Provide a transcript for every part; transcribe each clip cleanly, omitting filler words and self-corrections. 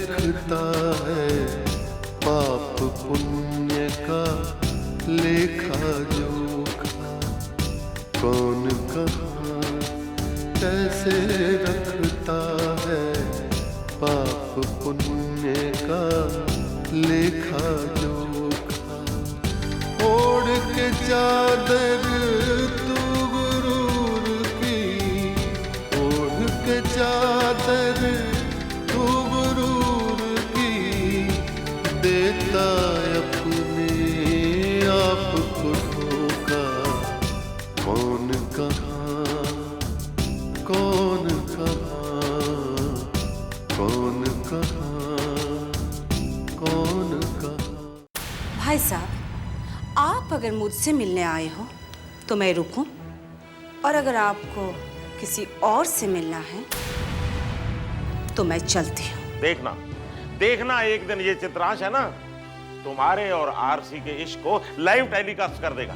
रखता है पाप पुण्य का लेखा जोखा। कौन कहाँ कैसे रखता है पाप पुण्य का लेखा जोखा। ओढ़ के चादर तू गुरूर की, ओढ़ के चादर तू गुरूर की, देता अपने आप को धोखा। कौन कहाँ कौन कहाँ कौन कहाँ कौन कहाँ। भाई साहब, आप अगर मुझसे मिलने आए हो तो मैं रुकूं, और अगर आपको किसी और से मिलना है तो मैं चलती हूँ। देखना देखना, एक दिन ये चित्रांश है ना, तुम्हारे और आरसी के इश्क को लाइव टेलीकास्ट कर देगा।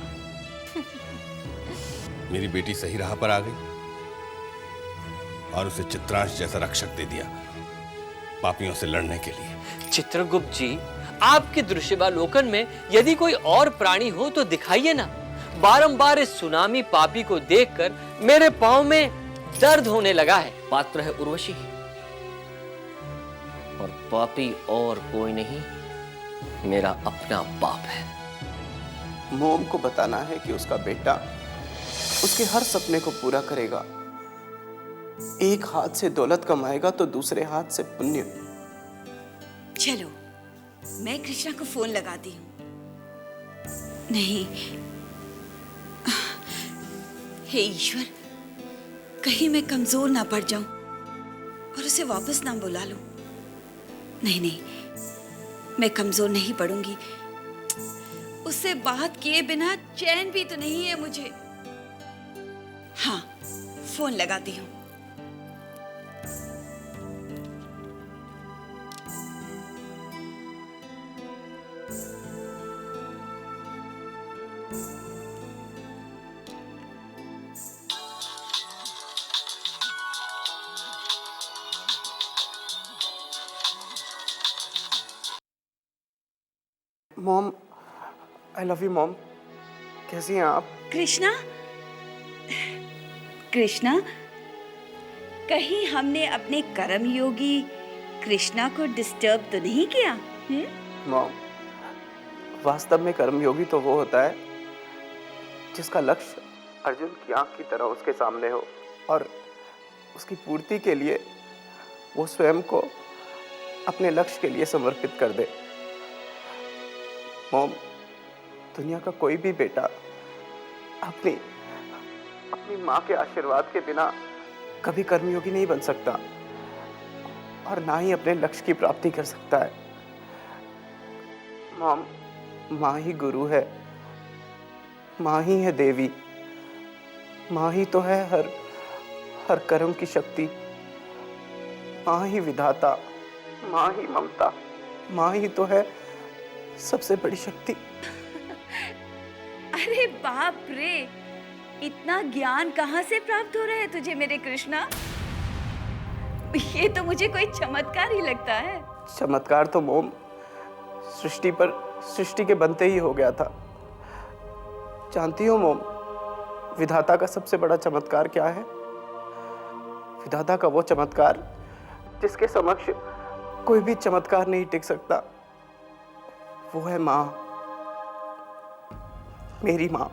मेरी बेटी सही राह पर आ गई और उसे चित्रांश जैसा रक्षक दे दिया पापियों से लड़ने के लिए। चित्रगुप्त जी, आपके दृश्यावलोकन में यदि कोई और प्राणी हो तो दिखाइए ना। बारंबार इस सुनामी पापी को देखकर मेरे पांव में दर्द होने लगा है। पात्र है उर्वशी और पापी और कोई नहीं, मेरा अपना बाप है। मोम को बताना है कि उसका बेटा उसके हर सपने को पूरा करेगा। एक हाथ से दौलत कमाएगा तो दूसरे हाथ से पुण्य। चलो, मैं कृष्णा को फोन लगाती हूँ। नहीं, हे ईश्वर, कहीं मैं कमजोर ना पड़ जाऊं और उसे वापस ना बुला लूं। नहीं नहीं, मैं कमजोर नहीं पड़ूंगी। उससे बात किए बिना चैन भी तो नहीं है मुझे। हाँ, फोन लगाती हूँ। Mom, I love you mom. कैसी हैं आप? कृष्णा, कृष्णा, कहीं हमने अपने कर्मयोगी कृष्णा को डिस्टर्ब तो नहीं किया? मॉम, वास्तव में कर्मयोगी तो वो होता है जिसका लक्ष्य अर्जुन की आंख की तरह उसके सामने हो और उसकी पूर्ति के लिए वो स्वयं को अपने लक्ष्य के लिए समर्पित कर दे। मॉम, दुनिया का कोई भी बेटा अपनी माँ के आशीर्वाद के बिना कभी कर्मयोगी नहीं बन सकता और ना ही अपने लक्ष्य की प्राप्ति कर सकता है। मॉम, माँ ही गुरु है, माँ ही है देवी, माँ ही तो है हर कर्म की शक्ति, माँ ही विधाता, माँ ही ममता, माँ ही तो है सबसे बड़ी शक्ति। अरे बाप रे, इतना ज्ञान कहाँ से प्राप्त हो रहा है तुझे मेरे कृष्णा? ये तो मुझे कोई चमत्कार ही लगता है। चमत्कार तो मोम सृष्टि के बनते ही हो गया था। जानती हो मोम, विधाता का सबसे बड़ा चमत्कार क्या है? विधाता का वो चमत्कार जिसके समक्ष कोई भी चमत्कार नहीं टिक सकता, वो है माँ, मेरी माँ।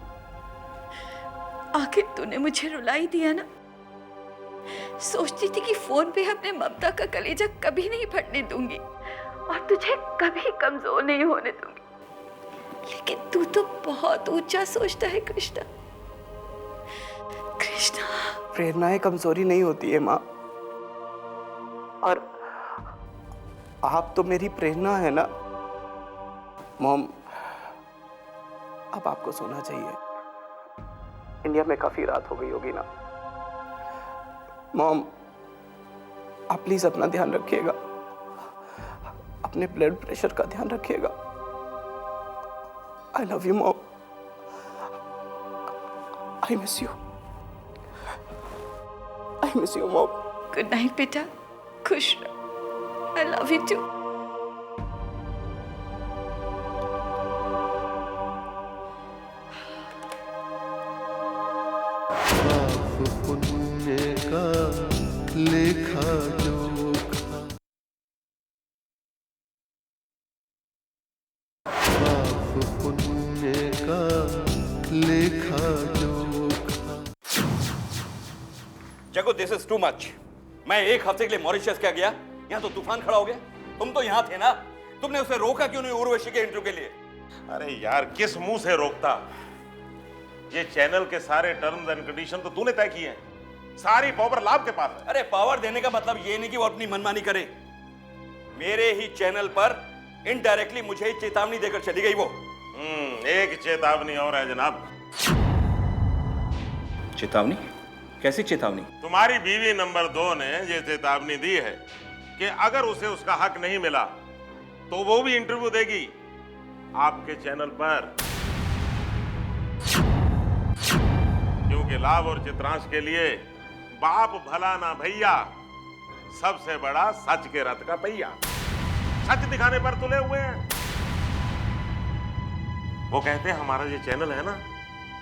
आखिर तूने मुझे रुला ही दिया ना। सोचती थी कि फोन पे अपने ममता का कलेजा कभी नहीं फटने दूंगी और तुझे कभी कमजोर नहीं होने दूंगी, लेकिन तू तो बहुत ऊंचा सोचता है कृष्णा। कृष्णा, प्रेरणाएं कमजोरी नहीं होती है माँ, और आप तो मेरी प्रेरणा है ना। मॉम, अब आपको सोना चाहिए। इंडिया में काफी रात हो गई होगी ना। मॉम, आप प्लीज अपना ध्यान रखिएगा, अपने ब्लड प्रेशर का ध्यान रखिएगा। I love you mom, I miss you, I miss you mom. Good night बेटा, खुश रहो। I love you too. पाप पुण्य का लेखा जोखा, पाप पुण्य का लेखा जोखा। जगो, दिस इज टू मच। मैं एक हफ्ते के लिए मॉरिशस क्या गया, यहाँ तो तूफान खड़ा हो गया। तुम तो यहाँ थे ना, तुमने उसे रोका क्यों नहीं उर्वशी के इंटरव्यू के लिए? अरे यार, किस मुंह से रोकता? ये चैनल के सारे टर्म्स एंड कंडीशन तो तूने तय किए हैं। सारी पावर लाभ के पास है। अरे पावर देने का मतलब ये नहीं कि वो अपनी मनमानी करे। मेरे ही चैनल पर इनडायरेक्टली मुझे ही चेतावनी देकर चली गई वो। एक चेतावनी और है जनाब। चेतावनी? कैसी चेतावनी? तुम्हारी बीवी नंबर 2 ने ये चेतावनी दी है कि अगर उसे उसका हक नहीं मिला तो वो भी इंटरव्यू देगी आपके चैनल पर। क्योंकि लाभ और चित्रांश के लिए बाप भला ना भैया, सबसे बड़ा सच के रथ का पहिया। सच दिखाने पर तुले हुए हैं। वो कहते हैं हमारा ये चैनल है ना,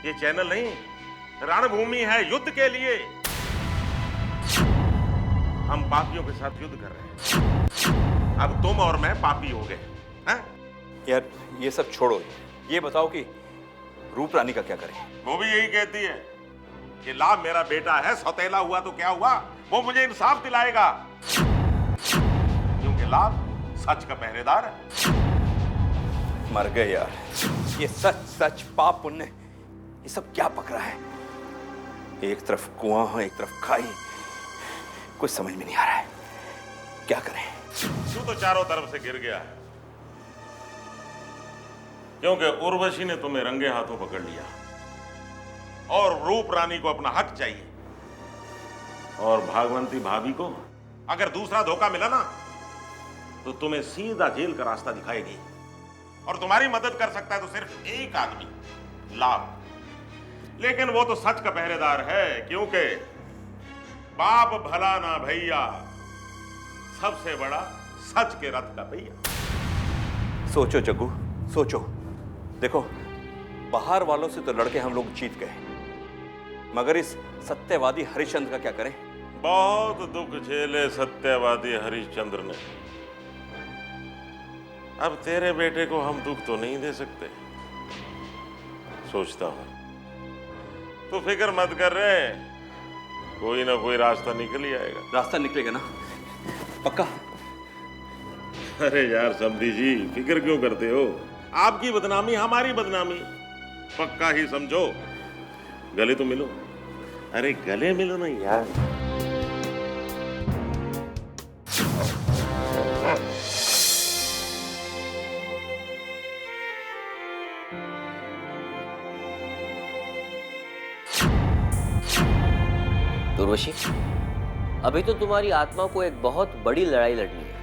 ये चैनल नहीं, रणभूमि है युद्ध के लिए। हम पापियों के साथ युद्ध कर रहे हैं। अब तुम और मैं पापी हो गए हैं? यार ये सब छोड़ो, ये बताओ कि रूप रानी का क्या करें? वो भी यही कहती है कि लाभ मेरा बेटा है, सौतेला हुआ तो क्या हुआ, वो मुझे इंसाफ दिलाएगा। क्योंकि लाभ सच का पहरेदार है। मर गए यार। ये सच सच पाप पुण्य, ये सब क्या पक रहा है? एक तरफ कुआं, एक तरफ खाई, कुछ समझ में नहीं आ रहा है। क्या करें? तू तो चारों तरफ से गिर गया है, क्योंकि उर्वशी ने तुम्हें रंगे हाथों पकड़ लिया और रूप रानी को अपना हक चाहिए। और भागवंती भाभी को अगर दूसरा धोखा मिला ना तो तुम्हें सीधा जेल का रास्ता दिखाएगी। और तुम्हारी मदद कर सकता है तो सिर्फ एक आदमी, लाभ। लेकिन वो तो सच का पहरेदार है, क्योंकि बाप भला ना भैया, सबसे बड़ा सच के रथ का पहिया। सोचो जग्गू, सोचो। देखो, बाहर वालों से तो लड़के हम लोग जीत गए, मगर इस सत्यवादी हरिश्चंद्र का क्या करें? बहुत दुख झेले सत्यवादी हरिश्चंद्र ने। अब तेरे बेटे को हम दुख तो नहीं दे सकते, सोचता हूं। तो फिक्र मत कर रहे, कोई ना कोई रास्ता निकल ही आएगा। रास्ता निकलेगा ना? पक्का? अरे यार समधी जी, फिक्र क्यों करते हो? आपकी बदनामी हमारी बदनामी, पक्का ही समझो। गले तो मिलो। अरे गले मिलो ना यार। उर्वशी, अभी तो तुम्हारी आत्मा को एक बहुत बड़ी लड़ाई लड़नी है,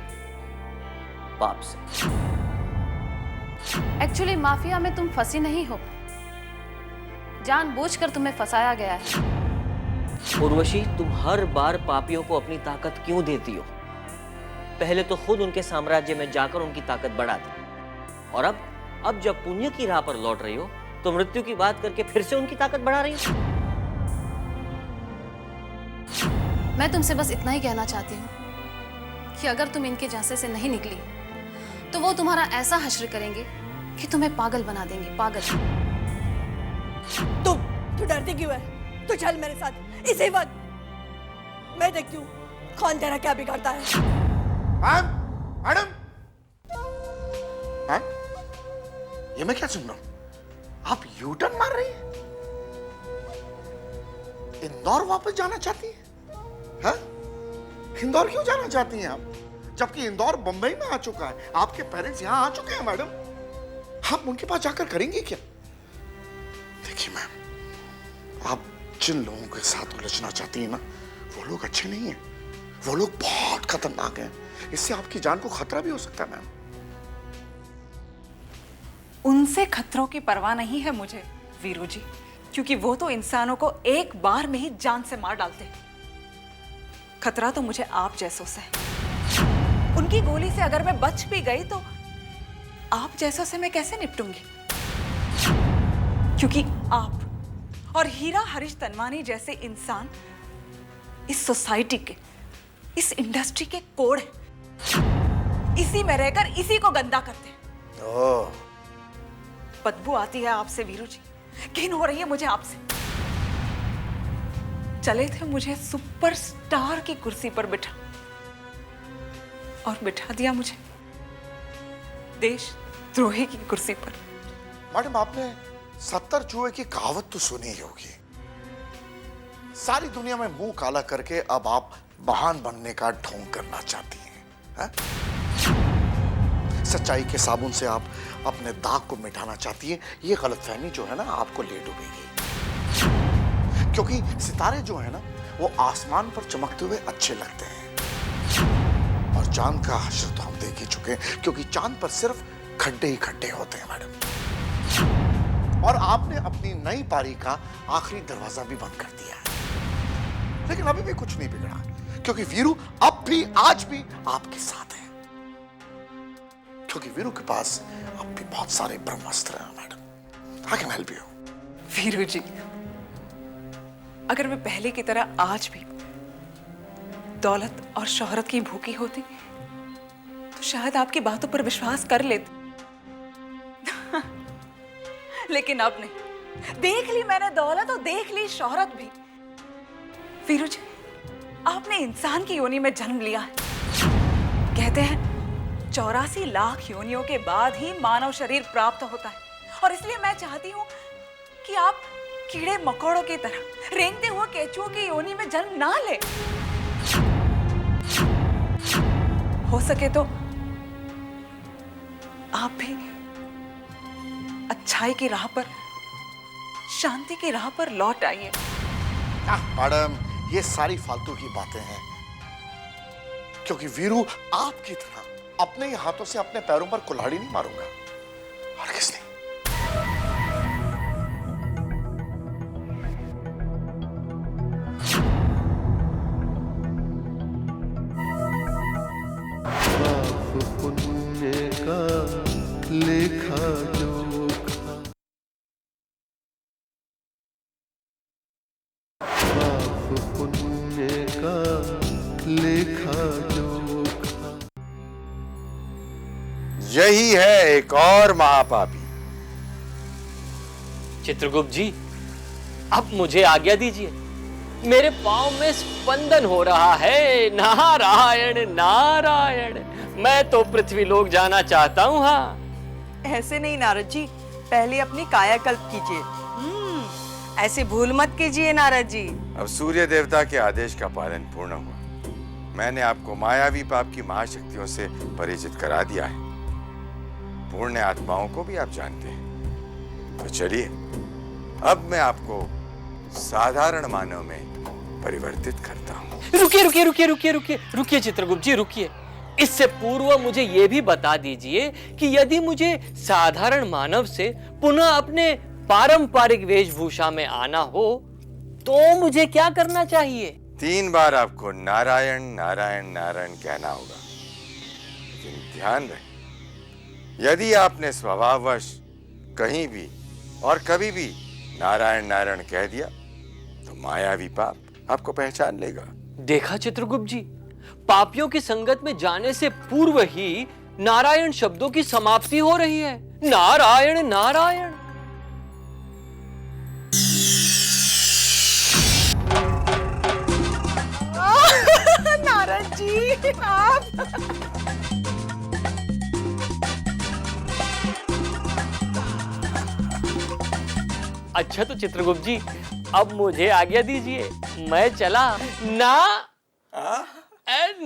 पाप से। एक्चुअली माफिया में तुम फंसी नहीं हो, जानबूझकर तुम्हें फंसाया गया है। उर्वशी, तुम हर बार पापियों को अपनी ताकत क्यों देती हो? पहले तो खुद उनके साम्राज्य में जाकर उनकी ताकत बढ़ा दी, और अब जब पुण्य की राह पर लौट रही हो तो मृत्यु की बात करके फिर से उनकी ताकत बढ़ा रही हो। मैं तुमसे बस इतना ही कहना चाहती हूँ कि अगर तुम इनके झांसे से नहीं निकली तो वो तुम्हारा ऐसा हश्र करेंगे कि तुम्हें पागल बना देंगे, पागल। तू डरती क्यों है? तू चल मेरे साथ इसी वक्त, मैं देखती हूँ कौन तेरा क्या बिगाड़ता है। मैडम, ये मैं क्या सुन रहा हूं? आप यूटर्न मार रही हैं? इंदौर वापस जाना चाहती हैं? हाँ? इंदौर क्यों जाना चाहती हैं आप? जबकि इंदौर बंबई में आ चुका है, आपके पेरेंट्स यहां आ चुके हैं मैडम। आप उनके पास जाकर करेंगे क्या? देखिए मैम, आप जिन लोगों के साथ उलझना चाहती हैं ना, वो लोग अच्छे नहीं हैं। वो लोग बहुत खतरनाक हैं। इससे आपकी जान को खतरा भी हो सकता है मैम। उनसे खतरों की परवाह नहीं है मुझे वीरू जी, क्योंकि वो तो इंसानों को एक बार में ही जान से मार डालते हैं। खतरा तो मुझे आप जैसों से है। उनकी गोली से अगर मैं बच भी गई तो आप जैसों से मैं कैसे निपटूंगी? क्योंकि आप और हीरा हरीश तनवानी जैसे इंसान इस सोसाइटी के, इस इंडस्ट्री के कोड हैं। इसी में रहकर इसी को गंदा करते हैं। ओह, बदबू आती है आपसे वीरू जी, घिन हो रही है मुझे आपसे। चले थे मुझे सुपरस्टार की कुर्सी पर बिठा और बिठा दिया मुझे देशद्रोही की कुर्सी पर। मैडम आपने 70 जुए की कहावत तो सुनी ही होगी। सारी दुनिया में मुंह काला करके अब आप महान बनने का ढोंग करना चाहती हैं, सच्चाई के साबुन से आप अपने दाग को मिटाना चाहती हैं। ये गलतफहमी जो है ना आपको ले डूबेगी, क्योंकि सितारे जो है ना वो आसमान पर चमकते हुए अच्छे लगते हैं, और चांद का हश्र तो हम देख ही चुके हैं, क्योंकि चांद पर सिर्फ खड्डे ही खड्डे होते हैं मैडम। और आपने अपनी नई पारी का आखिरी दरवाजा भी बंद कर दिया है, लेकिन अभी भी कुछ नहीं बिगड़ा, क्योंकि वीरू अब भी आज भी आपके साथ है, क्योंकि वीरू के पास अब भी बहुत सारे ब्रह्मास्त्र हैं madam. I can help you. Veeru ji, अगर मैं पहले की तरह आज भी दौलत और शोहरत की भूखी होती तो शायद आपकी बातों पर विश्वास कर लेती, लेकिन अब नहीं। देख ली मैंने दौलत और देख ली शोहरत भी। वीरू जी, आपने इंसान की योनि में जन्म लिया है। कहते हैं 84 लाख योनियों के बाद ही मानव शरीर प्राप्त होता है, और इसलिए मैं चाहती हूं कि आप कीड़े मकोड़ों की तरह रेंगते हुए केचुओं की योनि में जन्म ना ले। हो सके तो आप भी अच्छाई की राह पर, शांति की राह पर लौट आइए। मैडम, ये सारी फालतू की बातें हैं, क्योंकि वीरू आपकी तरह अपने ही हाथों से अपने पैरों पर कुल्हाड़ी नहीं मारूंगा। और किसने? पाप पुण्य का लेखा जोखा, पाप पुण्य का लेखा जोखा। यही है एक और महापापी। चित्रगुप्त जी, अब मुझे आज्ञा दीजिए। मेरे पांव में स्पंदन हो रहा है। नारायण नारायण, मैं तो पृथ्वी लोक जाना चाहता हूँ। हाँ, ऐसे नहीं नारद जी, पहले अपनी कायाकल्प कीजिए। ऐसे भूल मत कीजिए नारद जी। अब सूर्य देवता के आदेश का पालन पूर्ण हुआ। मैंने आपको मायावी पाप की महाशक्तियों से परिचित करा दिया है। पुण्य आत्माओं को भी आप जानते हैं। तो चलिए, अब मैं आपको साधारण मानव में परिवर्तित करता हूँ। रुकिए रुकिए रुकिए रुकिए रुकिए रुकिए चित्रगुप्त जी, रुकिए। इससे पूर्व मुझे यह भी बता दीजिए कि यदि मुझे साधारण मानव से पुनः अपने पारंपरिक वेशभूषा में आना हो तो मुझे क्या करना चाहिए? 3 बार आपको नारायण नारायण नारायण कहना होगा। लेकिन ध्यान रहे, यदि आपने स्वभाववश कहीं भी और कभी भी नारायण नारायण कह दिया तो मायावी पाप आपको पहचान लेगा। देखा चित्रगुप्त जी, पापियों की संगत में जाने से पूर्व ही नारायण शब्दों की समाप्ति हो रही है। नारायण नारायण। नारद जी, आप अच्छा तो चित्रगुप्त जी, अब मुझे आज्ञा दीजिए, मैं चला। ना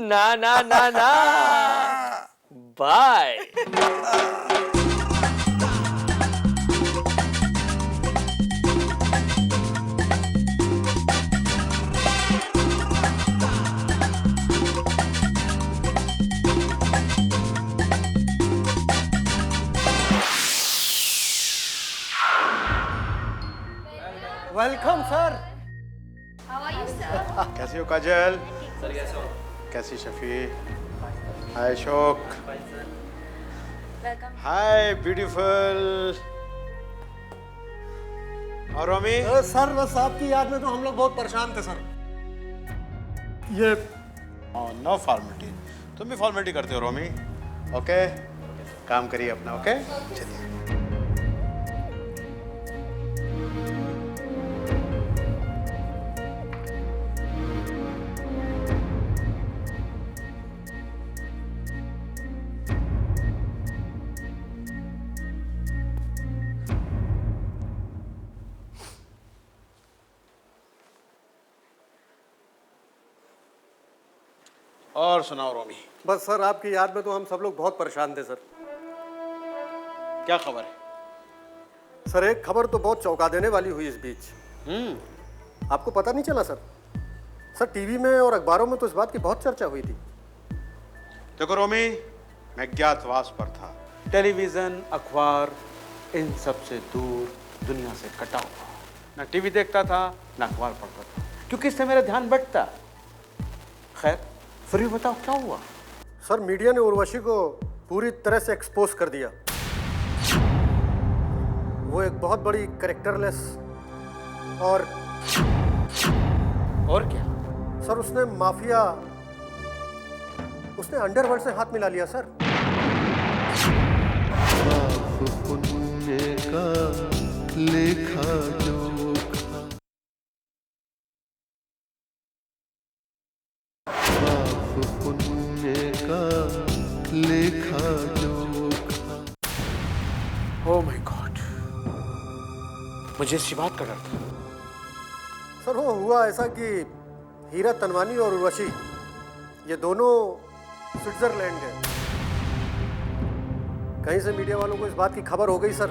ना ना ना ना, bye. Welcome sir. How are you sir? कैसी हो काजल? सर कैसे हो? कैसी Shafi? Hi Ashok. Hi beautiful. और रोमी? सर बस आपकी याद में तो हम लोग बहुत परेशान थे सर। ये नो फॉर्मेलिटी। तुम भी फॉर्मेलिटी करते हो रोमी। ओके काम करिए अपना। ओके चलिए। और सुनाओ रोमी। बस सर आपकी याद में तो हम सब लोग बहुत परेशान थे सर। क्या खबर है? सर एक खबर तो बहुत चौंका देने वाली हुई इस बीच। आपको पता नहीं चला सर? सर टीवी में और अखबारों में तो इस बात की बहुत चर्चा हुई थी। देखो रोमी, मैं ज्ञातवास पर था। टेलीविजन, अखबार, इन सब से दूर, दुनिया से कटा हुआ। ना टीवी देखता था ना अखबार पढ़ता था, क्योंकि इससे मेरा ध्यान बंटता। खैर फिर भी बताओ क्या हुआ? सर मीडिया ने उर्वशी को पूरी तरह से एक्सपोज कर दिया। वो एक बहुत बड़ी कैरेक्टरलेस और क्या? सर उसने माफिया, उसने अंडरवर्ल्ड से हाथ मिला लिया सर। पाप पुण्य का लेखा जोखा, पाप पुण्य का लेखा जोखा। ओह माय गॉड, मुझे इसी बात का डर था। सर वो हुआ ऐसा कि हीरा तनवानी और उर्वशी ये दोनों स्विट्जरलैंड गए। कहीं से मीडिया वालों को इस बात की खबर हो गई सर,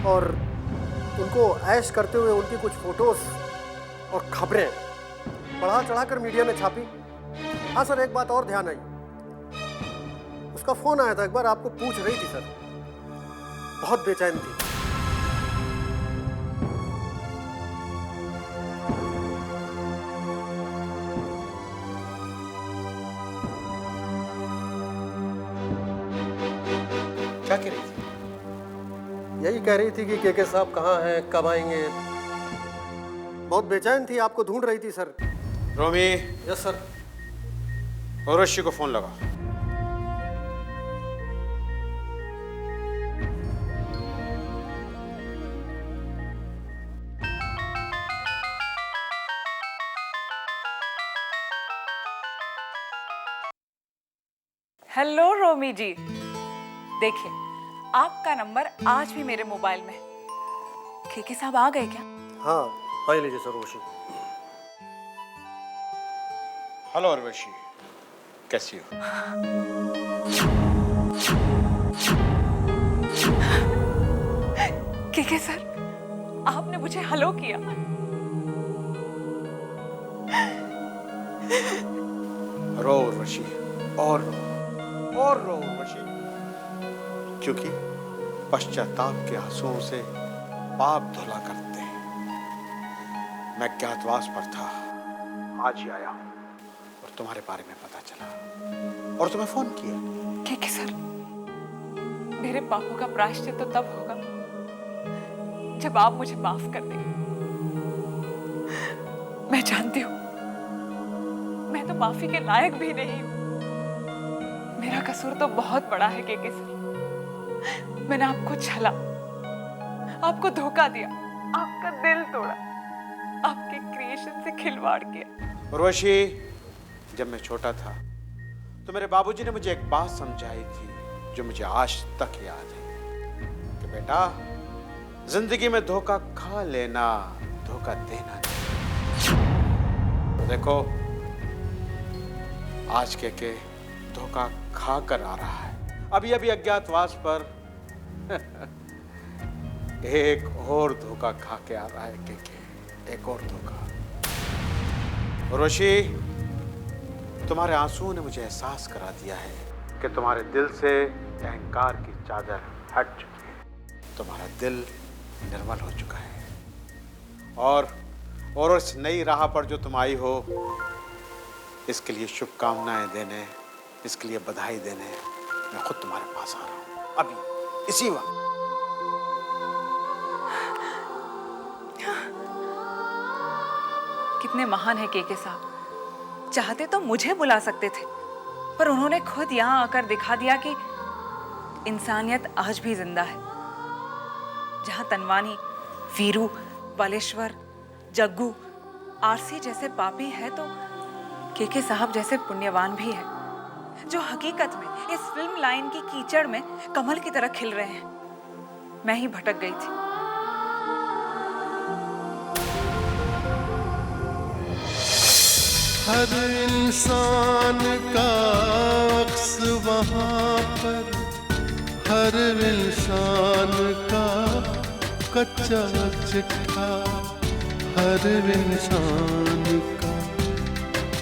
और उनको ऐश करते हुए उनकी कुछ फोटोज और खबरें बढ़ा चढ़ाकर मीडिया ने छापी। हाँ सर एक बात और ध्यान आई, उसका फोन आया था एक बार, आपको पूछ रही थी सर, बहुत बेचैन थी। क्या कह रही थी? यही कह रही थी कि के साहब कहाँ हैं, कब आएंगे। बहुत बेचैन थी, आपको ढूंढ रही थी sir. Romi. Yes sir. Urvashi को फोन लगा। हेलो रोमी जी, देखिए आपका नंबर आज भी मेरे मोबाइल में। केके साहब आ गए क्या? हाँ हाँ लीजिए सर उर्वशी। हेलो उर्वशी, कैसी हो? केके सर, आपने मुझे हेलो किया। रो उर्वशी, और रो उर्वशी, क्योंकि पश्चाताप के आंसुओं से पाप धुला करते हैं। मैं ज्ञातवास पर था, आज ही आया हूं और तुम्हारे बारे में पता चला और तुम्हें फोन किया। केके सर, मेरे पापों का प्रायश्चित तो तब होगा जब आप मुझे माफ कर दें। मैं जानती हूँ मैं तो माफी के लायक भी नहीं हूँ। मेरा कसूर तो बहुत बड़ा है केके सर। मैंने आपको छला, आपको धोखा दिया, आपका दिल तोड़ा, आपके क्रिएशन से खिलवाड़ किया। उर्वशी, जब मैं छोटा था तो मेरे बाबूजी ने मुझे एक बात समझाई थी जो मुझे आज तक याद है कि बेटा, जिंदगी में धोखा खा लेना, धोखा देना नहीं। तो देखो आज के धोखा खा कर आ रहा है। अभी अभी अज्ञातवास पर एक और धोखा खा के आ रहा है के, एक और धोखा। उर्वशी, तुम्हारे आंसुओं ने मुझे एहसास करा दिया है कि तुम्हारे दिल से अहंकार की चादर हट चुकी है। तुम्हारा दिल निर्मल हो चुका है और इस नई राह पर जो तुम आई हो, इसके लिए शुभकामनाएं देने इसके लिए बधाई देने मैं खुद तुम्हारे पास आ रहा हूँ, अभी इसी वक्त। कितने महान है केके साहब। चाहते तो मुझे बुला सकते थे, पर उन्होंने खुद यहाँ आकर दिखा दिया कि इंसानियत आज भी जिंदा है। जहाँ तनवानी, वीरू, बालेश्वर, जग्गू, आरसी जैसे पापी है, तो केके साहब जैसे पुण्यवान भी है, जो हकीकत में इस फिल्म लाइन की कीचड़ में कमल की तरह खिल रहे हैं। मैं ही भटक गई थी। हर इंसान का अक्स वहाँ पर, हर इंसान का कच्चा चिट्ठा, हर इंसान का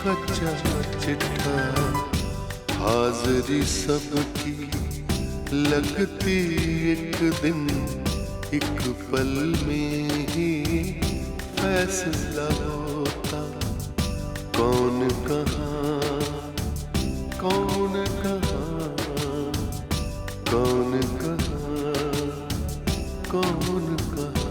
कच्चा चिट्ठा। हाज़िरी सबकी लगती एक दिन, एक पल में ही फैसला होता। कौन कहाँ, कौन कहाँ, कौन कहाँ, कौन कहाँ।